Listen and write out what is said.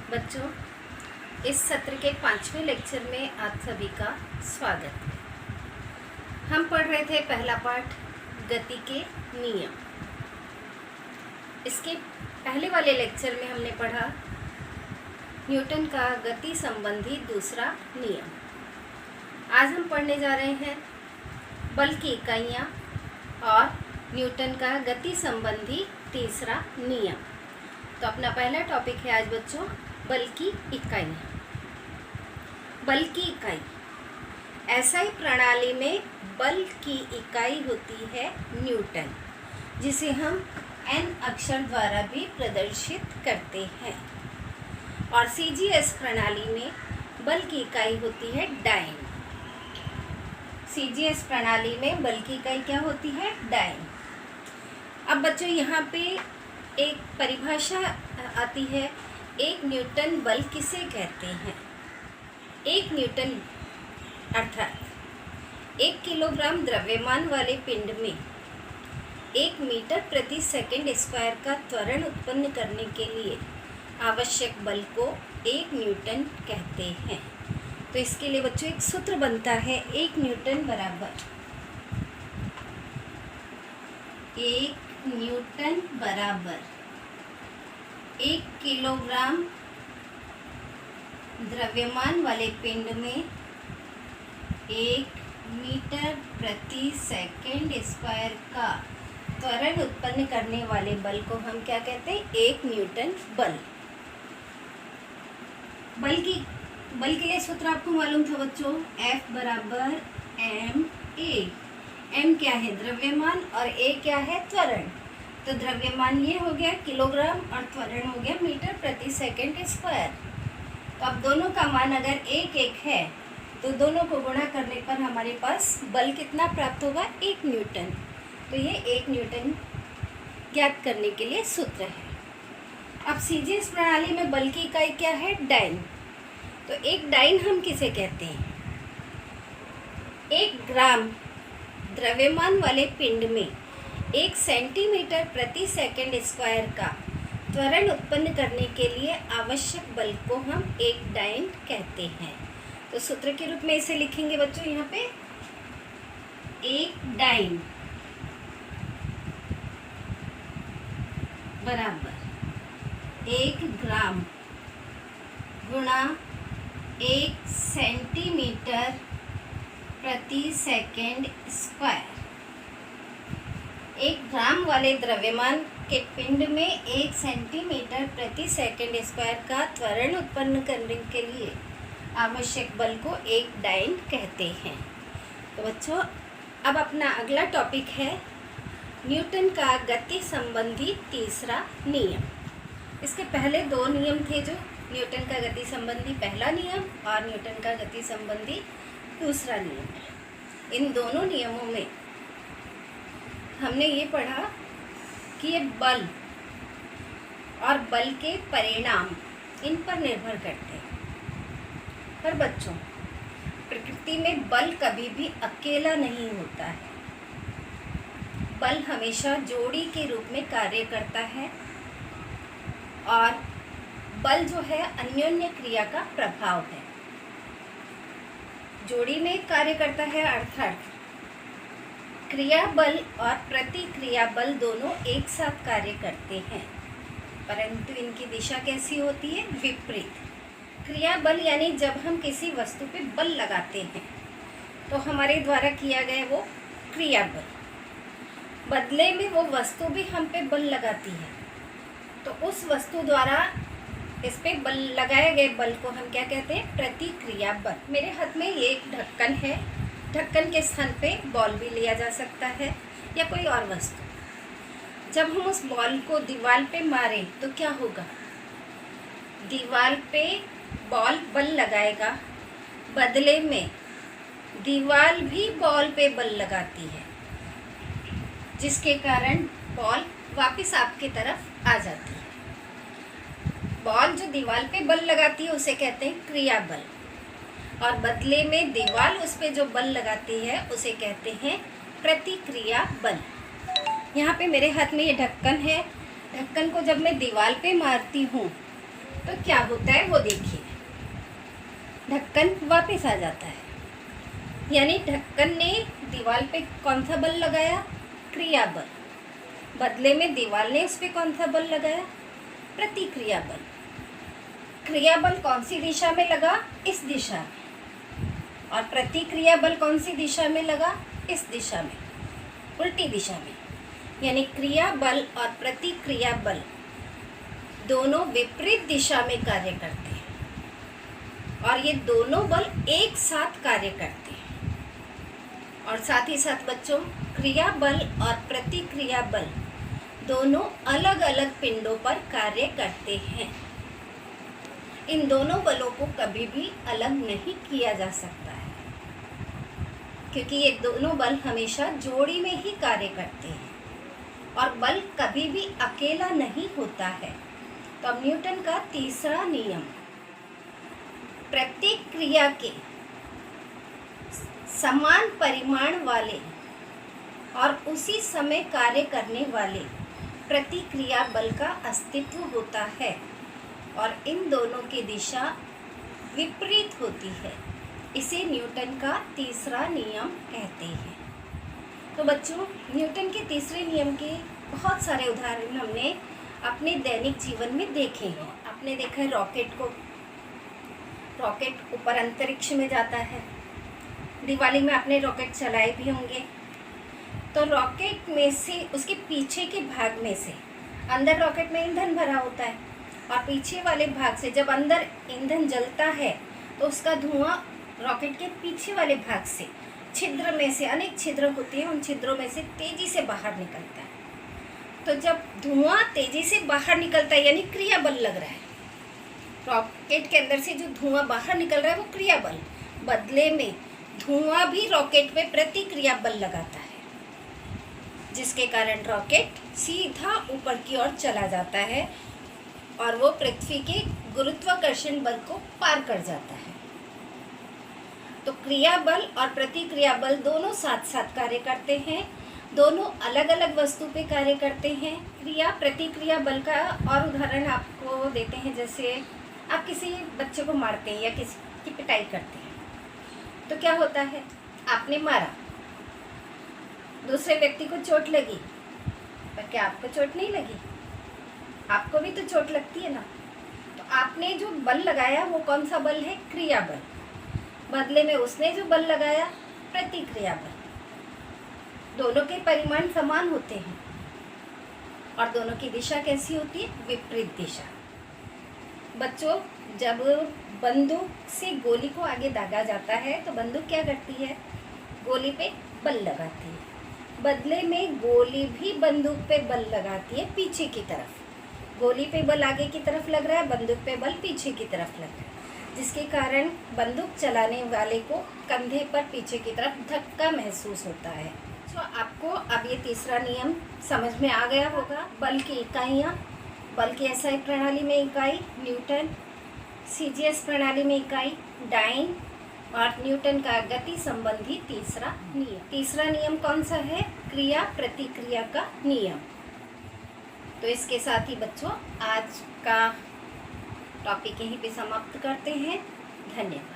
बच्चों, इस सत्र के 5वें लेक्चर में आप सभी का स्वागत है। हम पढ़ रहे थे पहला पाठ गति के नियम। इसके पहले वाले लेक्चर में हमने पढ़ा न्यूटन का गति संबंधी दूसरा नियम। आज हम पढ़ने जा रहे हैं बल की इकाइयाँ और न्यूटन का गति संबंधी तीसरा नियम। तो अपना पहला टॉपिक है आज बच्चों बल की इकाई। बल की इकाई ऐसी प्रणाली में बल की इकाई होती है न्यूटन, जिसे हम एन अक्षर द्वारा भी प्रदर्शित करते हैं। और सीजीएस प्रणाली में बल की इकाई होती है डाइन। सीजीएस प्रणाली में बल की इकाई क्या होती है? डाइन। अब बच्चों यहाँ पे एक परिभाषा आती है, एक न्यूटन बल किसे कहते हैं? एक न्यूटन अर्थात 1 किलोग्राम द्रव्यमान वाले पिंड में 1 मीटर प्रति सेकंड स्क्वायर का त्वरण उत्पन्न करने के लिए आवश्यक बल को 1 न्यूटन कहते हैं। तो इसके लिए बच्चों एक सूत्र बनता है, 1 न्यूटन बराबर 1 किलोग्राम द्रव्यमान वाले पिंड में 1 मीटर प्रति सेकंड स्क्वायर का त्वरण उत्पन्न करने वाले बल को हम क्या कहते हैं? 1 न्यूटन बल। बल के लिए सूत्र आपको मालूम था बच्चों, F बराबर ma। m क्या है? द्रव्यमान, और a क्या है? त्वरण। तो द्रव्यमान ये हो गया किलोग्राम और त्वरण हो गया मीटर प्रति सेकंड स्क्वायर। तो अब दोनों का मान अगर 1 है तो दोनों को गुणा करने पर हमारे पास बल कितना प्राप्त होगा? 1 न्यूटन। तो ये 1 न्यूटन ज्ञात करने के लिए सूत्र है। अब सीजीएस प्रणाली में बल की इकाई क्या है? डाइन। तो एक डाइन हम किसे कहते हैं? 1 ग्राम द्रव्यमान वाले पिंड में 1 सेंटीमीटर प्रति सेकंड स्क्वायर का त्वरण उत्पन्न करने के लिए आवश्यक बल को हम 1 डाइन कहते हैं। तो सूत्र के रूप में इसे लिखेंगे बच्चों यहाँ पे, 1 डाइन बराबर 1 ग्राम गुणा 1 सेंटीमीटर प्रति सेकंड स्क्वायर। 1 ग्राम वाले द्रव्यमान के पिंड में 1 सेंटीमीटर प्रति सेकंड स्क्वायर का त्वरण उत्पन्न करने के लिए आवश्यक बल को 1 डाइन कहते हैं। तो बच्चों अब अपना अगला टॉपिक है न्यूटन का गति संबंधी तीसरा नियम। इसके पहले 2 नियम थे, जो न्यूटन का गति संबंधी पहला नियम और न्यूटन का गति संबंधी दूसरा नियम है। इन दोनों नियमों में हमने ये पढ़ा कि ये बल और बल के परिणाम इन पर निर्भर करते हैं। पर बच्चों प्रकृति में बल कभी भी अकेला नहीं होता है। बल हमेशा जोड़ी के रूप में कार्य करता है और बल जो है अन्योन्य क्रिया का प्रभाव है। जोड़ी में कार्य करता है अर्थात क्रिया बल और प्रतिक्रिया बल दोनों एक साथ कार्य करते हैं, परंतु इनकी दिशा कैसी होती है? विपरीत। क्रिया बल यानी जब हम किसी वस्तु पे बल लगाते हैं तो हमारे द्वारा किया गया वो क्रिया बल, बदले में वो वस्तु भी हम पे बल लगाती है, तो उस वस्तु द्वारा इस पे बल लगाए गए बल को हम क्या कहते हैं? प्रतिक्रिया बल। मेरे हाथ में ये एक ढक्कन है, ढक्कन के स्थान पे बॉल भी लिया जा सकता है या कोई और वस्तु। जब हम उस बॉल को दीवार पे मारें तो क्या होगा? दीवार पे बॉल बल लगाएगा, बदले में दीवार भी बॉल पे बल लगाती है, जिसके कारण बॉल वापस आपकी तरफ आ जाती है। बॉल जो दीवार पे बल लगाती है उसे कहते हैं क्रिया बल, और बदले में दीवार उस पे जो बल लगाती है उसे कहते हैं प्रतिक्रिया बल। यहाँ पे मेरे हाथ में ये ढक्कन है, ढक्कन को जब मैं दीवार पे मारती हूँ तो क्या होता है वो देखिए, ढक्कन वापस आ जाता है, यानी ढक्कन ने दीवार पे कौन सा बल लगाया, क्रिया बल। बदले में दीवार ने उस पर कौन सा बल लगाया, प्रतिक्रिया बल। क्रिया बल कौन सी दिशा में लगा, इस दिशा में, और प्रतिक्रिया बल कौन सी दिशा में लगा, इस दिशा में, उल्टी दिशा में। यानी क्रिया बल और प्रतिक्रिया बल दोनों विपरीत दिशा में कार्य करते हैं, और ये दोनों बल एक साथ कार्य करते हैं। और साथ ही साथ बच्चों, क्रिया बल और प्रतिक्रिया बल दोनों अलग अलग पिंडों पर कार्य करते हैं। इन दोनों बलों को कभी भी अलग नहीं किया जा सकता है, क्योंकि ये दोनों बल हमेशा जोड़ी में ही कार्य करते हैं, और बल कभी भी अकेला नहीं होता है। तो अब न्यूटन का तीसरा नियम, प्रत्येक क्रिया के समान परिमाण वाले और उसी समय कार्य करने वाले प्रतिक्रिया बल का अस्तित्व होता है, और इन दोनों की दिशा विपरीत होती है। इसे न्यूटन का तीसरा नियम कहते हैं। तो बच्चों, न्यूटन के तीसरे नियम के बहुत सारे उदाहरण हमने अपने दैनिक जीवन में देखे हैं। आपने देखा है रॉकेट को, रॉकेट ऊपर अंतरिक्ष में जाता है। दिवाली में आपने रॉकेट चलाए भी होंगे। तो रॉकेट में से, उसके पीछे के भाग में से, अंदर रॉकेट में ईंधन भरा होता है, और पीछे वाले भाग से जब अंदर ईंधन जलता है तो उसका धुआं रॉकेट के पीछे वाले भाग से, छिद्र में से, अनेक छिद्र होते हैं, उन छिद्रों में से तेजी से बाहर निकलता है। तो जब धुआं तेजी से बाहर निकलता है, यानी क्रिया बल लग रहा है। रॉकेट के अंदर से जो धुआं बाहर निकल रहा है वो क्रिया बल, बदले में धुआं भी रॉकेट में प्रतिक्रिया बल लगाता है, जिसके कारण रॉकेट सीधा ऊपर की ओर चला जाता है, और वो पृथ्वी के गुरुत्वाकर्षण बल को पार कर जाता है। तो क्रिया बल और प्रतिक्रिया बल दोनों साथ साथ कार्य करते हैं, दोनों अलग अलग वस्तु पे कार्य करते हैं। क्रिया प्रतिक्रिया बल का और उदाहरण आपको देते हैं, जैसे आप किसी बच्चे को मारते हैं या किसी की पिटाई करते हैं, तो क्या होता है, आपने मारा, दूसरे व्यक्ति को चोट लगी, पर क्या आपको चोट नहीं लगी? आपको भी तो चोट लगती है ना। तो आपने जो बल लगाया वो कौन सा बल है, क्रिया बल। बदले में उसने जो बल लगाया, प्रतिक्रिया बल। दोनों के परिमाण समान होते हैं, और दोनों की दिशा कैसी होती है, विपरीत दिशा। बच्चों, जब बंदूक से गोली को आगे दागा जाता है तो बंदूक क्या करती है, गोली पे बल लगाती है। बदले में गोली भी बंदूक पे बल लगाती है पीछे की तरफ। गोली पे बल आगे की तरफ लग रहा है, बंदूक पे बल पीछे की तरफ लग रहा है, जिसके कारण बंदूक चलाने वाले को कंधे पर पीछे की तरफ धक्का महसूस होता है। तो आपको अब ये तीसरा नियम समझ में आ गया होगा। बल की इकाइयाँ, बल की एसआई प्रणाली में इकाई न्यूटन, सीजीएस प्रणाली में इकाई डाइन, और न्यूटन का गति संबंधी तीसरा नियम। तीसरा नियम कौन सा है, क्रिया प्रतिक्रिया का नियम। तो इसके साथ ही बच्चों आज का टॉपिक यहीं पे समाप्त करते हैं। धन्यवाद।